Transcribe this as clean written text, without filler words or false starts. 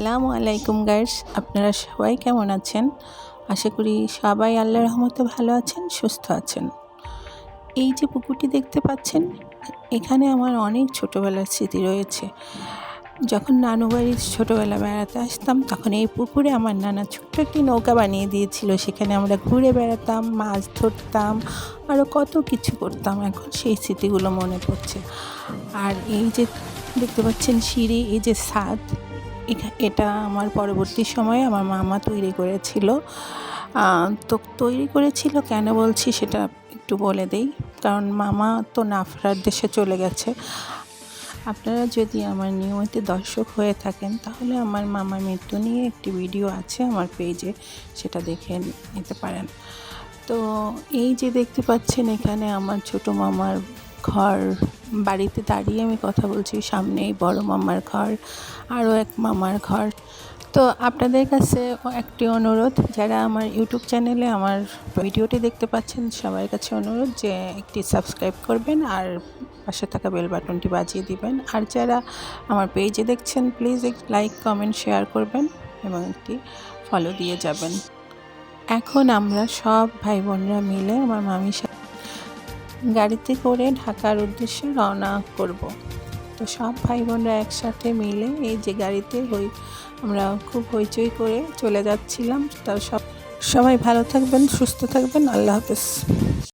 আসসালামু আলাইকুম গাইস, আপনারা সবাই কেমন আছেন? আশা করি সবাই আল্লাহর রহমতে ভালো আছেন, সুস্থ আছেন। এই যে পুকুরটি দেখতে পাচ্ছেন, এখানে আমার অনেক ছোটোবেলার স্মৃতি রয়েছে। যখন নানু বাড়ির ছোটোবেলা বেড়াতে আসতাম, তখন এই পুকুরে আমার নানা ছোট্ট একটি নৌকা বানিয়ে দিয়েছিল। সেখানে আমরা ঘুরে বেড়াতাম, মাছ ধরতাম, আরও কত কিছু করতাম। এখন সেই স্মৃতিগুলো মনে পড়ছে। আর এই যে দেখতে পাচ্ছেন সিঁড়ি, এই যে ছাদ, এটা আমার পরবর্তী সময়ে আমার মামা তৈরি করেছিল। তো তৈরি করেছিল কেন বলছি সেটা একটু বলে দেই, কারণ মামা তো নাফরার দেশে চলে গেছে। আপনারা যদি আমার নিয়মিত দর্শক হয়ে থাকেন, তাহলে আমার মামার মৃত্যু নিয়ে একটি ভিডিও আছে আমার পেজে, সেটা দেখে নিতে পারেন। তো এই যে দেখতে পাচ্ছেন, এখানে আমার ছোট মামার ঘর। বাড়িতে দাঁড়িয়ে আমি কথা বলছি, সামনেই বড় মামার ঘর, আরও এক মামার ঘর। তো আপনাদের কাছে একটি অনুরোধ, যারা আমার ইউটিউব চ্যানেলে আমার ভিডিওটি দেখতে পাচ্ছেন, সবার কাছে অনুরোধ যে একটি সাবস্ক্রাইব করবেন আর পাশে থাকা বেল বাটনটি বাজিয়ে দিবেন। আর যারা আমার পেজে দেখছেন, প্লিজ লাইক, কমেন্ট, শেয়ার করবেন এবং একটি ফলো দিয়ে যাবেন। এখন আমরা সব ভাই বোনরা মিলে আমার মামির সাথে গাড়িতে করে ঢাকার উদ্দেশ্যে রওনা করব। তো সব ভাই বোনরা একসাথে মিলে এই যে গাড়িতে আমরা খুব হইচই করে চলে যাচ্ছিলাম। তো সবাই ভালো থাকবেন, সুস্থ থাকবেন। আল্লাহ হাফেজ।